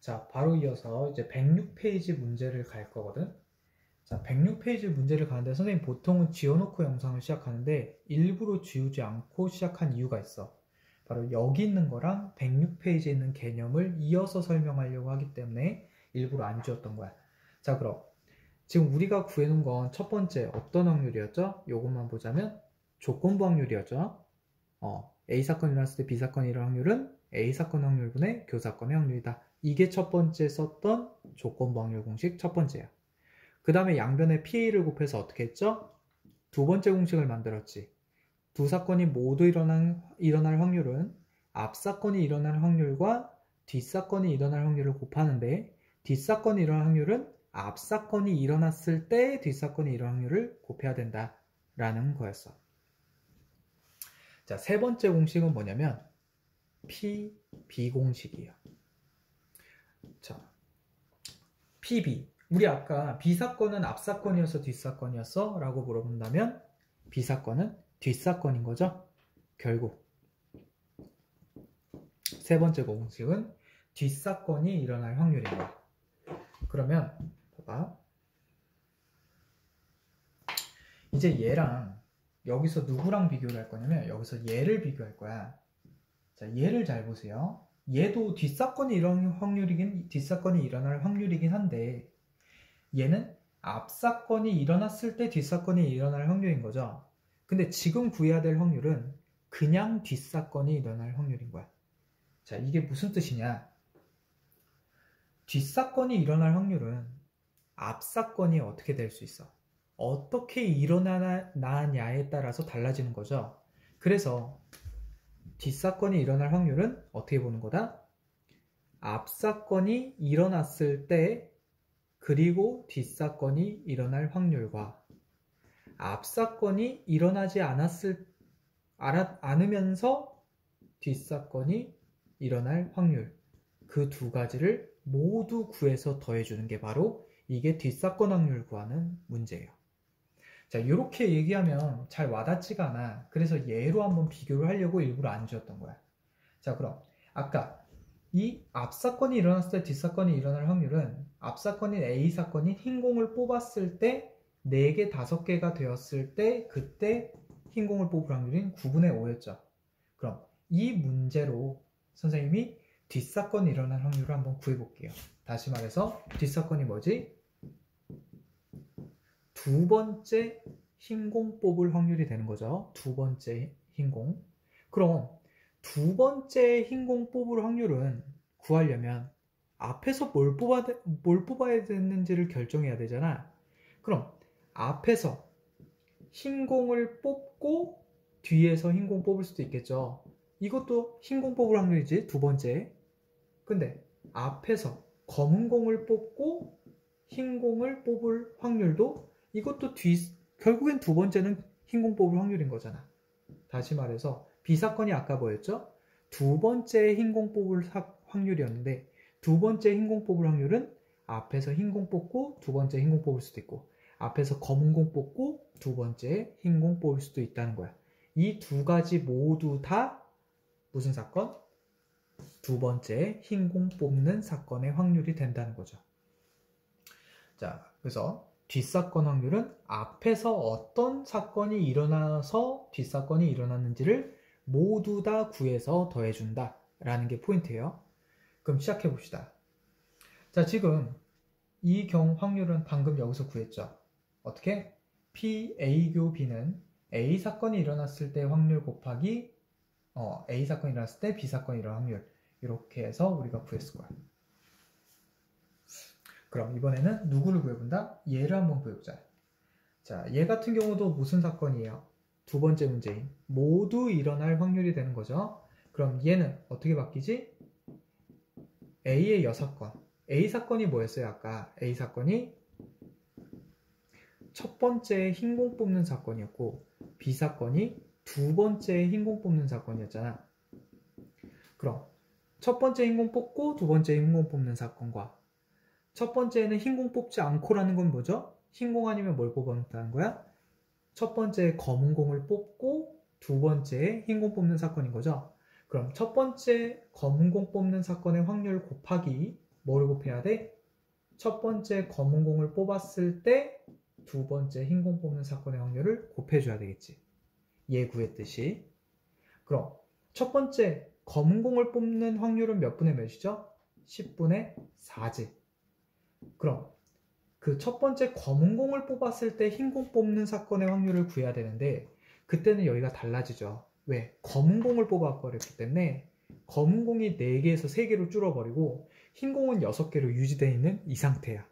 자, 바로 이어서 이제 106페이지 문제를 갈 거거든. 자, 106페이지 문제를 가는데 선생님 보통은 지워놓고 영상을 시작하는데 일부러 지우지 않고 시작한 이유가 있어. 바로 여기 있는 거랑 106페이지에 있는 개념을 이어서 설명하려고 하기 때문에 일부러 안 지웠던 거야. 자, 그럼 지금 우리가 구해놓은 건 첫 번째 어떤 확률이었죠? 요것만 보자면 조건부 확률이었죠. A 사건이 일어났을 때 B 사건이 일어날 확률은 A 사건 확률분의 교사건의 확률이다. 이게 첫 번째 썼던 조건부 확률 공식 첫 번째야. 그 다음에 양변에 PA를 곱해서 어떻게 했죠? 두 번째 공식을 만들었지. 두 사건이 모두 일어날 확률은 앞 사건이 일어날 확률과 뒷 사건이 일어날 확률을 곱하는데 뒷 사건이 일어날 확률은 앞 사건이 일어났을 때 뒷 사건이 일어날 확률을 곱해야 된다라는 거였어. 자, 세 번째 공식은 뭐냐면 PB 공식이에요. 자, PB. 우리 아까 B사건은 앞사건이어서 뒷사건이었어? 라고 물어본다면 B사건은 뒷사건인 거죠? 결국 세 번째 공식은 뒷사건이 일어날 확률인 거야. 그러면 봐봐. 이제 얘랑 여기서 누구랑 비교를 할 거냐면 여기서 얘를 비교할 거야. 자, 얘를 잘 보세요. 얘도 뒷사건이 일어날 확률이긴 한데 얘는 앞사건이 일어났을 때 뒷사건이 일어날 확률인 거죠. 근데 지금 구해야 될 확률은 그냥 뒷사건이 일어날 확률인 거야. 자, 이게 무슨 뜻이냐? 뒷사건이 일어날 확률은 앞사건이 어떻게 될 수 있어? 어떻게 일어나냐에 따라서 달라지는 거죠. 그래서 뒷사건이 일어날 확률은 어떻게 보는 거다? 앞사건이 일어났을 때 그리고 뒷사건이 일어날 확률과 앞사건이 일어나지 않으면서 뒷사건이 일어날 확률, 그 두 가지를 모두 구해서 더해주는 게 바로 이게 뒷사건 확률 구하는 문제예요. 자, 이렇게 얘기하면 잘 와닿지가 않아. 그래서 얘로 한번 비교를 하려고 일부러 안 지었던 거야. 자, 그럼 아까 이 앞사건이 일어났을 때 뒷사건이 일어날 확률은 앞사건인 A사건이 흰공을 뽑았을 때 4개, 5개가 되었을 때 그때 흰공을 뽑을 확률인 9분의 5였죠. 그럼 이 문제로 선생님이 뒷사건이 일어날 확률을 한번 구해볼게요. 다시 말해서 뒷사건이 뭐지? 두 번째 흰공 뽑을 확률이 되는 거죠. 두 번째 흰공. 그럼 두 번째 흰공 뽑을 확률은 구하려면 앞에서 뭘 뽑아야 되는지를 결정해야 되잖아. 그럼 앞에서 흰공을 뽑고 뒤에서 흰공 뽑을 수도 있겠죠. 이것도 흰공 뽑을 확률이지, 두 번째. 근데 앞에서 검은 공을 뽑고 흰공을 뽑을 확률도 이것도 결국엔 두 번째는 흰공 뽑을 확률인 거잖아. 다시 말해서 B사건이 아까 뭐였죠? 두 번째 흰공 뽑을 확률이었는데 두 번째 흰공 뽑을 확률은 앞에서 흰공 뽑고 두 번째 흰공 뽑을 수도 있고 앞에서 검은 공 뽑고 두 번째 흰공 뽑을 수도 있다는 거야. 이 두 가지 모두 다 무슨 사건? 두 번째 흰공 뽑는 사건의 확률이 된다는 거죠. 자, 그래서 뒷사건 확률은 앞에서 어떤 사건이 일어나서 뒷사건이 일어났는지를 모두 다 구해서 더해준다 라는 게 포인트예요. 그럼 시작해 봅시다. 자, 지금 이 경우 확률은 방금 여기서 구했죠. 어떻게? P, A교 B는 A 사건이 일어났을 때 확률 곱하기 A 사건이 일어났을 때 B 사건이 일어날 확률, 이렇게 해서 우리가 구했을 거야. 그럼 이번에는 누구를 구해본다? 얘를 한번 구해보자. 자, 얘 같은 경우도 무슨 사건이에요? 두 번째 문제인 모두 일어날 확률이 되는 거죠. 그럼 얘는 어떻게 바뀌지? A의 여사건. A 사건이 뭐였어요? 아까 A 사건이 첫 번째 흰공 뽑는 사건이었고 B 사건이 두 번째 흰공 뽑는 사건이었잖아. 그럼 첫 번째 흰공 뽑고 두 번째 흰공 뽑는 사건과 첫 번째는 흰공 뽑지 않고라는 건 뭐죠? 흰공 아니면 뭘 뽑았다는 거야? 첫 번째 검은 공을 뽑고 두 번째 흰공 뽑는 사건인 거죠. 그럼 첫 번째 검은 공 뽑는 사건의 확률 곱하기 뭐를 곱해야 돼? 첫 번째 검은 공을 뽑았을 때 두 번째 흰 공 뽑는 사건의 확률을 곱해줘야 되겠지. 얘 구했듯이. 그럼 첫 번째 검은 공을 뽑는 확률은 몇 분의 몇이죠? 10분의 4지. 그럼 그 첫 번째 검은 공을 뽑았을 때 흰 공 뽑는 사건의 확률을 구해야 되는데 그때는 여기가 달라지죠. 왜? 검은 공을 뽑아버렸기 때문에 검은 공이 4개에서 3개로 줄어버리고 흰 공은 6개로 유지되어 있는 이 상태야.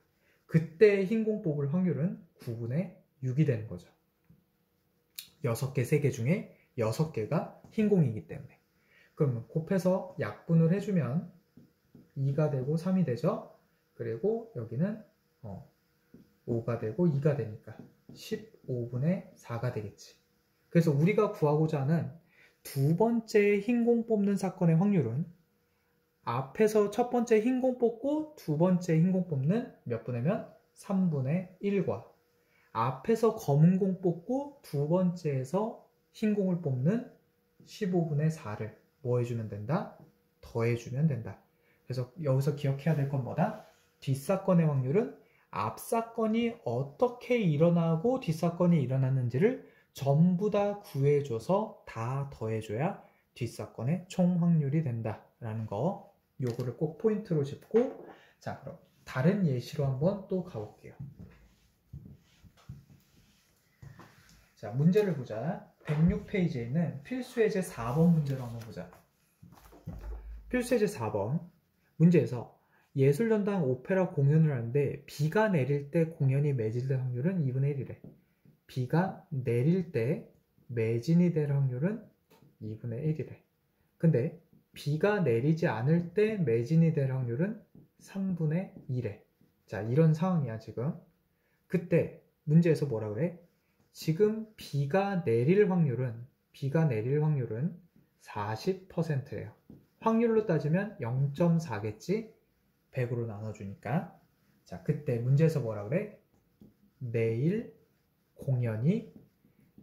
그때 흰 공 뽑을 확률은 9분의 6이 되는 거죠. 6개, 3개 중에 6개가 흰 공이기 때문에. 그러면 곱해서 약분을 해주면 2가 되고 3이 되죠. 그리고 여기는 5가 되고 2가 되니까 15분의 4가 되겠지. 그래서 우리가 구하고자 하는 두 번째 흰 공 뽑는 사건의 확률은 앞에서 첫 번째 흰 공 뽑고 두 번째 흰 공 뽑는 몇 분의면 3분의 1과 앞에서 검은 공 뽑고 두 번째에서 흰 공을 뽑는 15분의 4를 뭐 해주면 된다? 더해주면 된다. 그래서 여기서 기억해야 될 건 뭐다? 뒷사건의 확률은 앞사건이 어떻게 일어나고 뒷사건이 일어났는지를 전부 다 구해줘서 다 더해줘야 뒷사건의 총 확률이 된다라는 거, 요거를 꼭 포인트로 짚고, 자, 그럼 다른 예시로 한번 또 가볼게요. 자, 문제를 보자. 106페이지에 있는 필수예제 4번 문제로 한번 보자. 필수예제 4번 문제에서 예술전당 오페라 공연을 하는데 비가 내릴 때 공연이 매진될 확률은 2분의 1이래. 비가 내릴 때 매진이 될 확률은 2분의 1이래. 근데 비가 내리지 않을 때 매진이 될 확률은 3분의 2래. 자, 이런 상황이야 지금. 그때 문제에서 뭐라 그래? 지금 비가 내릴 확률은 40%예요. 확률로 따지면 0.4겠지? 100으로 나눠주니까. 자, 그때 문제에서 뭐라 그래? 내일 공연이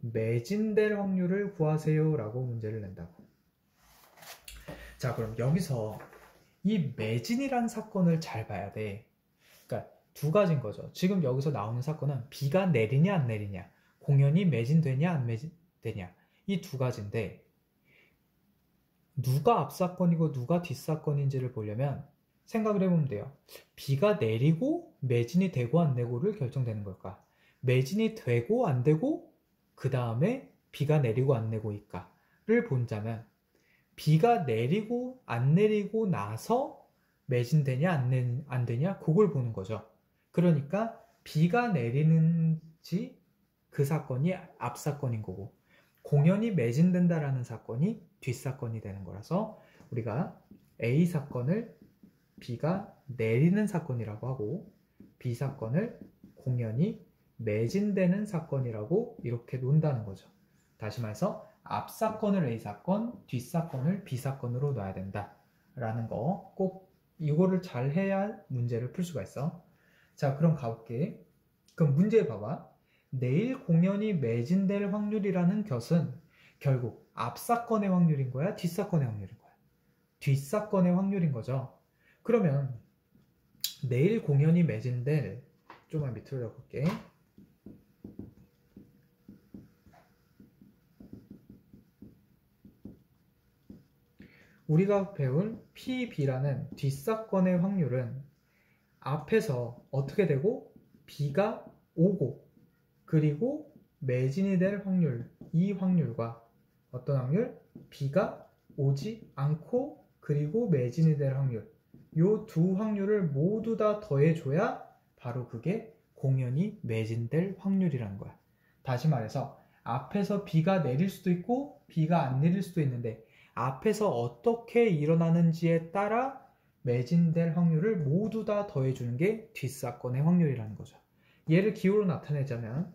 매진될 확률을 구하세요 라고 문제를 낸다고. 자, 그럼 여기서 이 매진이란 사건을 잘 봐야 돼. 그러니까 두 가지인 거죠. 지금 여기서 나오는 사건은 비가 내리냐 안 내리냐, 공연이 매진되냐 안 매진되냐, 이 두 가지인데 누가 앞사건이고 누가 뒷사건인지를 보려면 생각을 해보면 돼요. 비가 내리고 매진이 되고 안 되고를 결정되는 걸까? 매진이 되고 안 되고 그 다음에 비가 내리고 안 내고일까를 본다면 비가 내리고 안 내리고 나서 매진되냐 안 되냐 그걸 보는 거죠. 그러니까 비가 내리는지 그 사건이 앞사건인 거고 공연이 매진된다라는 사건이 뒷사건이 되는 거라서 우리가 A사건을 비가 내리는 사건이라고 하고 B사건을 공연이 매진되는 사건이라고 이렇게 논다는 거죠. 다시 말해서 앞사건을 A사건, 뒷사건을 B사건으로 놔야 된다 라는 거 꼭 이거를 잘 해야 문제를 풀 수가 있어. 자, 그럼 가볼게. 그럼 문제 봐봐. 내일 공연이 매진될 확률이라는 것은 결국 앞사건의 확률인 거야? 뒷사건의 확률인 거야? 뒷사건의 확률인 거죠. 그러면 내일 공연이 매진될, 좀만 밑으로 잡을게. 우리가 배운 PB라는 뒷사건의 확률은 앞에서 어떻게 되고 B가 오고 그리고 매진이 될 확률, 이 확률과 어떤 확률? B가 오지 않고 그리고 매진이 될 확률, 요 두 확률을 모두 다 더해줘야 바로 그게 공연이 매진될 확률이라는 거야. 다시 말해서 앞에서 비가 내릴 수도 있고 비가 안 내릴 수도 있는데 앞에서 어떻게 일어나는지에 따라 매진될 확률을 모두 다 더해주는 게 뒷사건의 확률이라는 거죠. 얘를 기호로 나타내자면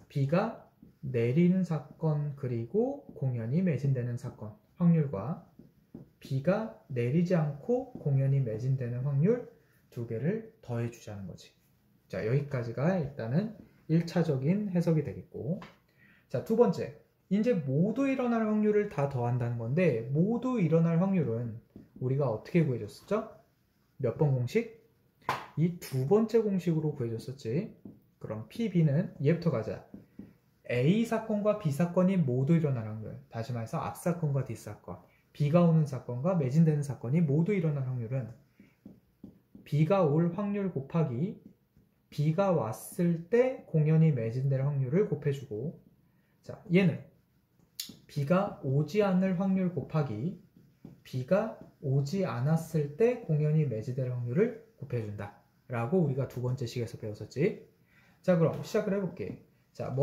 비가 내리는 사건 그리고 공연이 매진되는 사건 확률과 비가 내리지 않고 공연이 매진되는 확률 두 개를 더해주자는 거지. 자, 여기까지가 일단은 1차적인 해석이 되겠고, 자, 두 번째, 이제 모두 일어날 확률을 다 더한다는 건데 모두 일어날 확률은 우리가 어떻게 구해줬었죠? 몇 번 공식? 이 두 번째 공식으로 구해줬었지. 그럼 PB는 얘부터 가자. A 사건과 B 사건이 모두 일어날 확률. 다시 말해서 앞 사건과 뒷 사건. B가 오는 사건과 매진되는 사건이 모두 일어날 확률은 B가 올 확률 곱하기 B가 왔을 때 공연이 매진될 확률을 곱해주고, 자, 얘는 B가 오지 않을 확률 곱하기 B가 오지 않았을 때 공연이 매진될 확률을 곱해준다 라고 우리가 두 번째 식에서 배웠었지. 자, 그럼 시작을 해볼게. 자,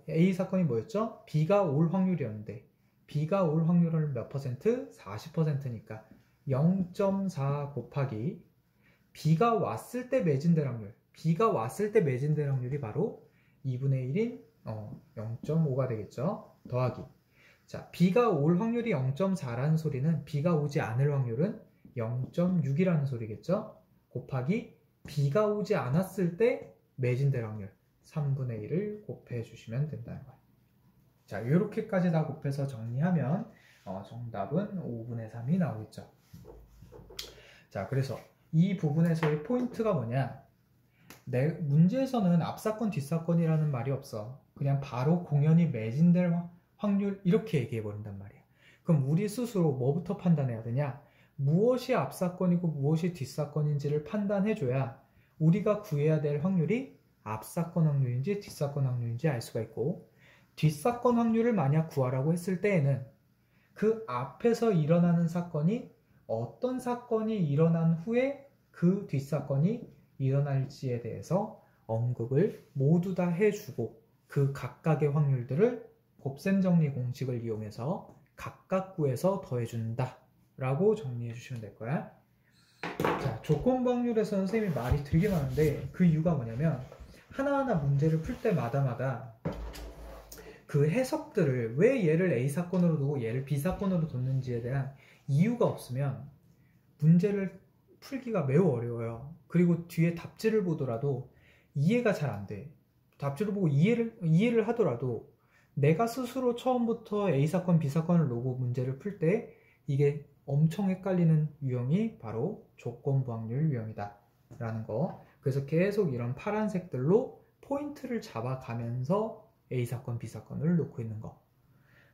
A 사건이 뭐였죠? B가 올 확률이었는데 B가 올 확률은 몇 퍼센트? 40%니까 0.4 곱하기 B가 왔을 때 매진될 확률. B가 왔을 때 매진될 확률이 바로 2분의 1인 0.5가 되겠죠. 더하기. 자, B가 올 확률이 0.4라는 소리는 B가 오지 않을 확률은 0.6이라는 소리겠죠. 곱하기 B가 오지 않았을 때 매진될 확률 3분의 1을 곱해 주시면 된다는 거예요. 자, 이렇게까지 다 곱해서 정리하면 정답은 5분의 3이 나오겠죠. 자, 그래서 이 부분에서의 포인트가 뭐냐? 문제에서는 앞사건, 뒷사건이라는 말이 없어. 그냥 바로 공연이 매진될 확률 이렇게 얘기해 버린단 말이야. 그럼 우리 스스로 뭐부터 판단해야 되냐? 무엇이 앞사건이고 무엇이 뒷사건인지를 판단해 줘야 우리가 구해야 될 확률이 앞사건 확률인지 뒷사건 확률인지 알 수가 있고, 뒷사건 확률을 만약 구하라고 했을 때에는 그 앞에서 일어나는 사건이 어떤 사건이 일어난 후에 그 뒷사건이 일어날지에 대해서 언급을 모두 다 해주고 그 각각의 확률들을 곱셈 정리 공식을 이용해서 각각 구해서 더해준다 라고 정리해 주시면 될 거야. 자, 조건부 확률에서 선생님이 말이 되게 많은데 그 이유가 뭐냐면 하나하나 문제를 풀 때마다 그 해석들을 왜 얘를 A 사건으로 두고 얘를 B 사건으로 뒀는지에 대한 이유가 없으면 문제를 풀기가 매우 어려워요. 그리고 뒤에 답지를 보더라도 이해가 잘 안 돼. 답지를 보고 이해를 하더라도 내가 스스로 처음부터 A 사건, B 사건을 놓고 문제를 풀 때 이게 엄청 헷갈리는 유형이 바로 조건부 확률 유형이다 라는 거. 그래서 계속 이런 파란색들로 포인트를 잡아가면서 A 사건, B 사건을 놓고 있는 거.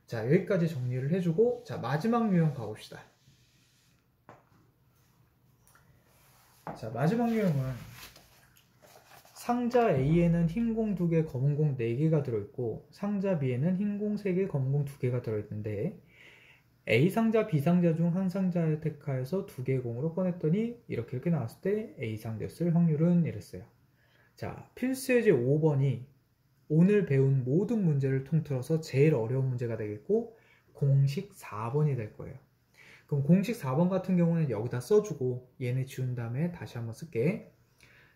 자, 여기까지 정리를 해주고, 자, 마지막 유형 가봅시다. 자, 마지막 유형은 상자 A에는 흰 공 2개, 검은 공 4개가 들어있고 상자 B에는 흰 공 3개, 검은 공 2개가 들어있는데 A 상자, B 상자 중 한 상자를 택하여서 2개의 공으로 꺼냈더니 이렇게 나왔을 때 A 상자였을 확률은 이랬어요. 자, 필수예제 5번이 오늘 배운 모든 문제를 통틀어서 제일 어려운 문제가 되겠고 공식 4번이 될 거예요. 그럼 공식 4번 같은 경우는 여기다 써주고 얘네 지운 다음에 다시 한번 쓸게.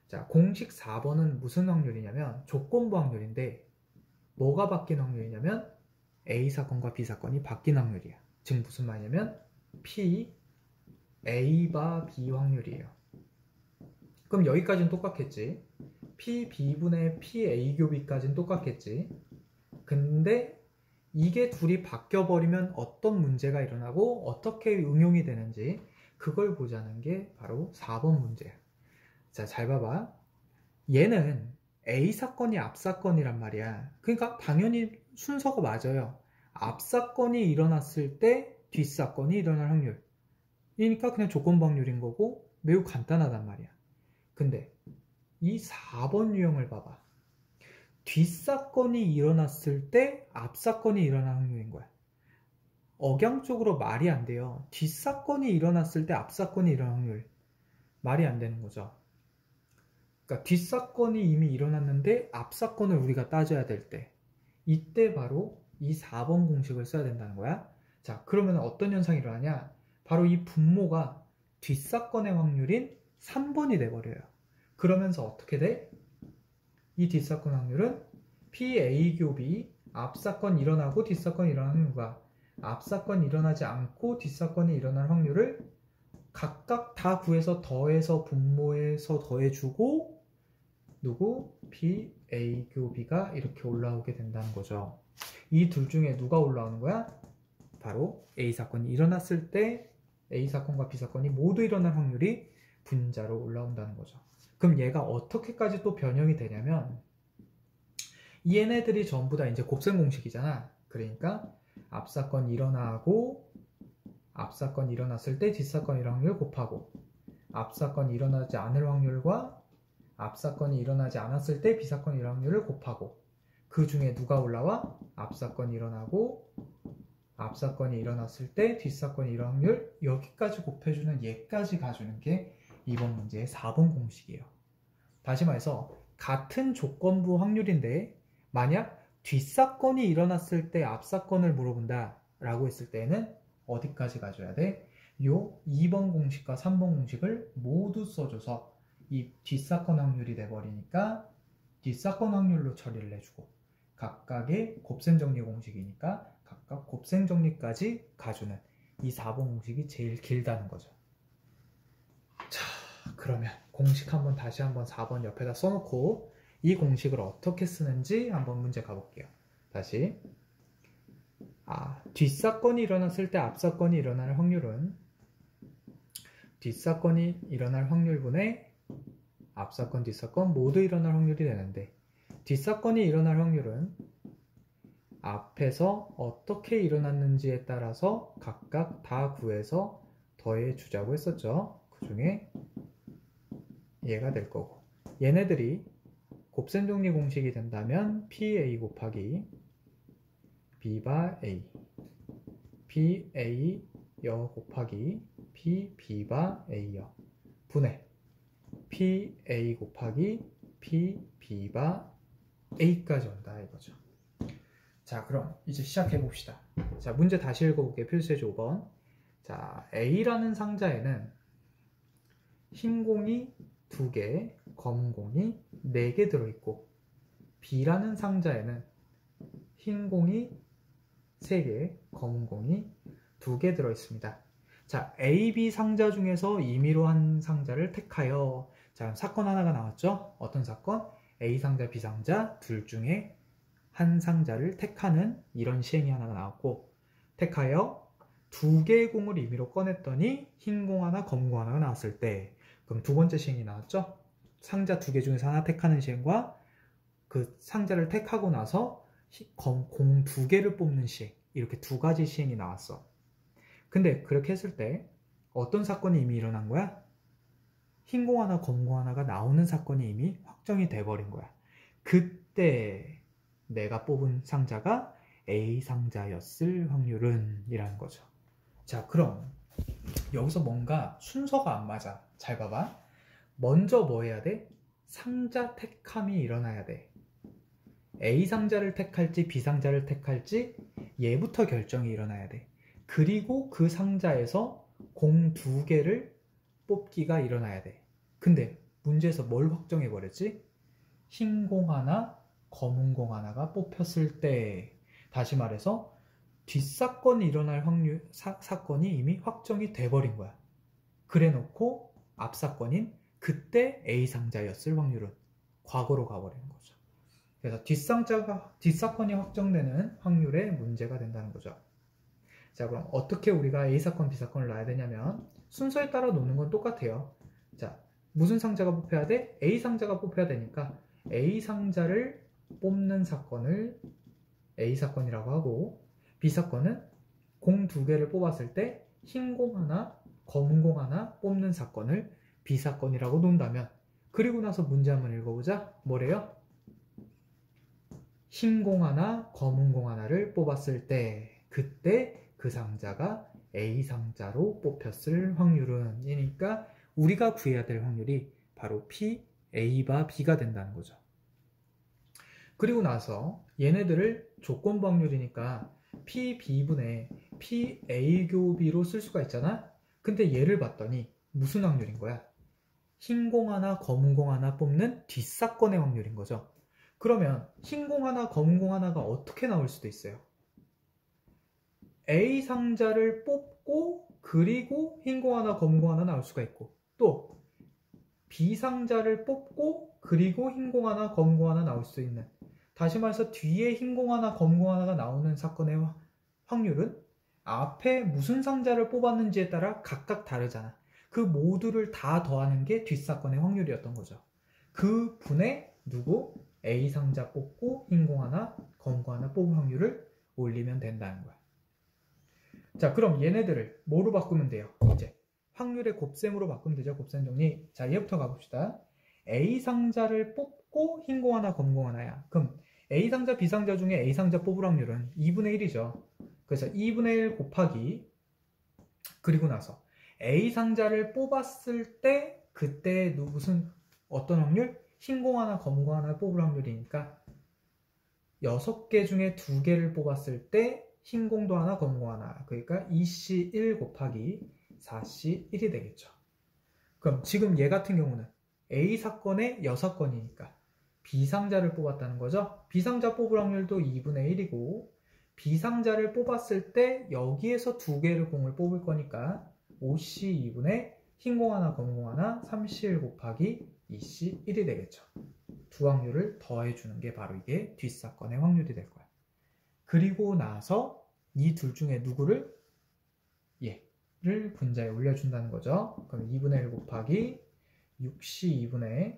자, 공식 4번은 무슨 확률이냐면 조건부 확률인데 뭐가 바뀐 확률이냐면 A 사건과 B 사건이 바뀐 확률이야. 즉 무슨 말이냐면 P A바 B 확률이에요. 그럼 여기까지는 똑같겠지. P B분의 P A 교비까지는 똑같겠지. 근데 이게 둘이 바뀌어버리면 어떤 문제가 일어나고 어떻게 응용이 되는지 그걸 보자는 게 바로 4번 문제야. 자, 잘 봐봐. 얘는 A 사건이 앞 사건이란 말이야. 그러니까 당연히 순서가 맞아요. 앞 사건이 일어났을 때 뒷 사건이 일어날 확률. 그러니까 그냥 조건부 확률인 거고 매우 간단하단 말이야. 근데 이 4번 유형을 봐봐. 뒷사건이 일어났을 때 앞사건이 일어날 확률인 거야. 억양적으로 말이 안 돼요. 뒷사건이 일어났을 때 앞사건이 일어날 확률. 말이 안 되는 거죠. 그러니까 뒷사건이 이미 일어났는데 앞사건을 우리가 따져야 될 때 이때 바로 이 4번 공식을 써야 된다는 거야. 자, 그러면 어떤 현상이 일어나냐? 바로 이 분모가 뒷사건의 확률인 3번이 돼버려요. 그러면서 어떻게 돼? 이 뒷사건 확률은 PA 교비 앞사건 일어나고 뒷사건 일어나는 확률과 앞사건 일어나지 않고 뒷사건이 일어날 확률을 각각 다 구해서 더해서 분모해서 더해주고 누구? PA 교비가 이렇게 올라오게 된다는 거죠. 이 둘 중에 누가 올라오는 거야? 바로 A 사건이 일어났을 때 A 사건과 B 사건이 모두 일어날 확률이 분자로 올라온다는 거죠. 그럼 얘가 어떻게까지 또 변형이 되냐면 얘네들이 전부 다 이제 곱셈 공식이잖아. 그러니까 앞사건 일어나고 앞사건 일어났을 때 뒷사건 일어날 확률 곱하고 앞사건이 일어나지 않을 확률과 앞사건이 일어나지 않았을 때 B사건이 일어날 확률을 곱하고 그 중에 누가 올라와? 앞사건이 일어나고 앞사건이 일어났을 때 뒷사건이 일어날 확률 여기까지 곱해주는 얘까지 가주는 게 이번 문제의 4번 공식이에요. 다시 말해서 같은 조건부 확률인데 만약 뒷사건이 일어났을 때 앞사건을 물어본다 라고 했을 때는 어디까지 가져야 돼? 요 2번 공식과 3번 공식을 모두 써줘서 이 뒷사건 확률이 돼버리니까 뒷사건 확률로 처리를 해주고 각각의 곱셈 정리 공식이니까 각각 곱셈 정리까지 가주는 이 4번 공식이 제일 길다는 거죠. 자, 그러면 공식 한번 다시 한번 4번 옆에다 써놓고 이 공식을 어떻게 쓰는지 한번 문제 가볼게요. 다시 뒷사건이 일어났을 때 앞사건이 일어날 확률은 뒷사건이 일어날 확률분의 앞사건, 뒷사건 모두 일어날 확률이 되는데 뒷사건이 일어날 확률은 앞에서 어떻게 일어났는지에 따라서 각각 다 구해서 더해 주자고 했었죠. 그 중에 얘가 될 거고 얘네들이 곱셈 정리 공식이 된다면 PA 곱하기 B바 A PA 여 곱하기 PB바 A여 분해 PA 곱하기 PB바 A까지 온다 이거죠. 자, 그럼 이제 시작해 봅시다. 자, 문제 다시 읽어볼게요. 필수예제 5번. 자, A라는 상자에는 흰 공이 2개, 검은 공이 4개 들어있고 B라는 상자에는 흰 공이 3개, 검은 공이 2개 들어있습니다. 자, A, B 상자 중에서 임의로 한 상자를 택하여 자, 사건 하나가 나왔죠? 어떤 사건? A 상자, B 상자 둘 중에 한 상자를 택하는 이런 시행이 하나가 나왔고 택하여 2개의 공을 임의로 꺼냈더니 흰 공 하나, 검은 공 하나가 나왔을 때 그럼 두 번째 시행이 나왔죠? 상자 2개 중에서 하나 택하는 시행과 그 상자를 택하고 나서 공 2개를 뽑는 시행 이렇게 두 가지 시행이 나왔어. 근데 그렇게 했을 때 어떤 사건이 이미 일어난 거야? 흰 공 하나, 검은 공 하나가 나오는 사건이 이미 확정이 돼버린 거야. 그때 내가 뽑은 상자가 A 상자였을 확률은 이라는 거죠. 자, 그럼 여기서 뭔가 순서가 안 맞아. 잘 봐봐. 먼저 뭐 해야 돼? 상자 택함이 일어나야 돼. A 상자를 택할지 B 상자를 택할지 얘부터 결정이 일어나야 돼. 그리고 그 상자에서 공 2개를 뽑기가 일어나야 돼. 근데 문제에서 뭘 확정해 버렸지? 흰 공 하나, 검은 공 하나가 뽑혔을 때 다시 말해서 뒷사건이 일어날 확률 사건이 이미 확정이 돼버린 거야. 그래 놓고 앞사건인 그때 A 상자였을 확률은 과거로 가버리는 거죠. 그래서 뒷사건이 확정되는 확률에 문제가 된다는 거죠. 자, 그럼 어떻게 우리가 A 사건, B 사건을 놔야 되냐면 순서에 따라 놓는 건 똑같아요. 자, 무슨 상자가 뽑혀야 돼? A 상자가 뽑혀야 되니까 A 상자를 뽑는 사건을 A 사건이라고 하고 B 사건은 공 2개를 뽑았을 때 흰 공 하나, 검은 공 하나 뽑는 사건을 B 사건이라고 놓는다면 그리고 나서 문제 한번 읽어보자. 뭐래요? 흰 공 하나, 검은 공 하나를 뽑았을 때 그때 그 상자가 A 상자로 뽑혔을 확률은 이니까 우리가 구해야 될 확률이 바로 P, A바 B가 된다는 거죠. 그리고 나서 얘네들을 조건부 확률이니까 P, B분의 P, A 교비로 쓸 수가 있잖아? 근데 얘를 봤더니 무슨 확률인 거야? 흰 공 하나, 검은 공 하나 뽑는 뒷사건의 확률인 거죠. 그러면 흰 공 하나, 검은 공 하나가 어떻게 나올 수도 있어요? A 상자를 뽑고 그리고 흰 공 하나, 검은 공 하나 나올 수가 있고 또 B 상자를 뽑고 그리고 흰 공 하나, 검은 공 하나 나올 수 있는 다시 말해서 뒤에 흰 공 하나, 검은 공 하나가 나오는 사건의 확률은 앞에 무슨 상자를 뽑았는지에 따라 각각 다르잖아. 그 모두를 다 더하는 게 뒷사건의 확률이었던 거죠. 그 분에 누구? A상자 뽑고 흰공 하나, 검공 하나 뽑을 확률을 올리면 된다는 거야. 자, 그럼 얘네들을 뭐로 바꾸면 돼요? 이제 확률의 곱셈으로 바꾸면 되죠. 곱셈 정리. 자, 얘부터 가봅시다. A상자를 뽑고 흰공 하나, 검공 하나야. 그럼 A상자, B상자 중에 A상자 뽑을 확률은 2분의 1이죠. 그래서 2분의 1 곱하기, 그리고 나서 A상자를 뽑았을 때 그때 무슨 어떤 확률? 흰공 하나, 검공 하나 뽑을 확률이니까 6개 중에 2개를 뽑았을 때 흰공도 하나, 검공 하나. 그러니까 2C1 곱하기 4C1이 되겠죠. 그럼 지금 얘 같은 경우는 A사건의 여사건이니까 B상자를 뽑았다는 거죠. B상자 뽑을 확률도 2분의 1이고 B상자를 뽑았을 때 여기에서 2개를 공을 뽑을 거니까 5C 2분의 흰공 하나, 검공 하나, 3C1 곱하기 2C1이 되겠죠. 두 확률을 더해주는 게 바로 이게 뒷사건의 확률이 될 거야. 그리고 나서 이 둘 중에 누구를? 얘를 분자에 올려준다는 거죠. 그럼 2분의 1 곱하기 6C 2분의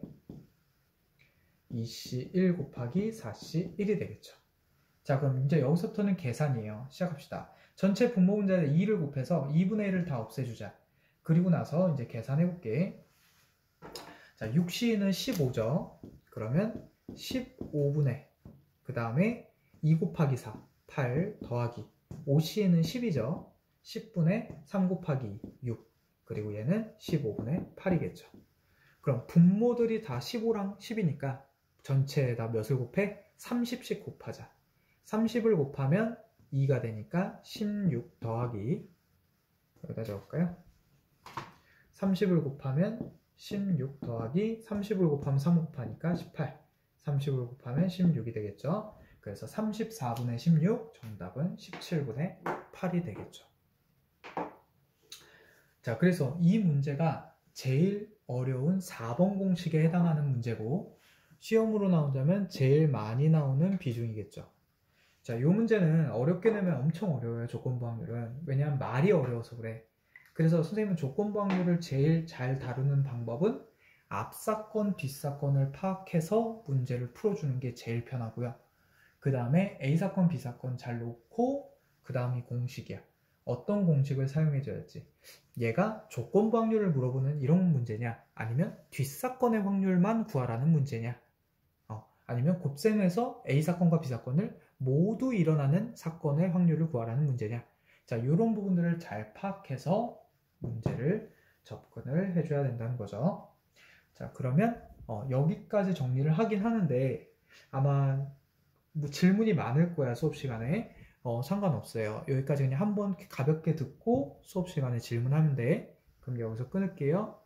2C1 곱하기 4C1이 되겠죠. 자, 그럼 이제 여기서부터는 계산이에요. 시작합시다. 전체 분모 분자에 2를 곱해서 2분의 1을 다 없애주자. 그리고 나서 이제 계산해볼게. 자, 6C는 15죠. 그러면 15분의 그 다음에 2 곱하기 4, 8 더하기 5C는 10이죠. 10분의 3 곱하기 6, 그리고 얘는 15분의 8이겠죠. 그럼 분모들이 다 15랑 10이니까 전체에다 몇을 곱해? 30씩 곱하자. 30을 곱하면 2가 되니까 16 더하기, 여기다 적을까요? 30을 곱하면 16 더하기 30을 곱하면 3 곱하니까 18, 30을 곱하면 16이 되겠죠. 그래서 34분의 16, 정답은 17분의 8이 되겠죠. 자, 그래서 이 문제가 제일 어려운 4번 공식에 해당하는 문제고 시험으로 나오자면 제일 많이 나오는 비중이겠죠. 자, 이 문제는 어렵게 내면 엄청 어려워요. 조건부 확률은. 왜냐하면 말이 어려워서 그래. 그래서 선생님은 조건부 확률을 제일 잘 다루는 방법은 앞사건, 뒷사건을 파악해서 문제를 풀어주는 게 제일 편하고요. 그 다음에 A사건, B사건 잘 놓고 그 다음이 공식이야. 어떤 공식을 사용해줘야 할지. 얘가 조건부 확률을 물어보는 이런 문제냐, 아니면 뒷사건의 확률만 구하라는 문제냐, 아니면 곱셈에서 A사건과 B사건을 모두 일어나는 사건의 확률을 구하라는 문제냐. 자, 이런 부분들을 잘 파악해서 문제를 접근을 해줘야 된다는 거죠. 자, 그러면 여기까지 정리를 하긴 하는데 아마 뭐 질문이 많을 거야, 수업 시간에. 상관없어요. 여기까지 그냥 한번 가볍게 듣고 수업 시간에 질문하면 돼. 그럼 여기서 끊을게요.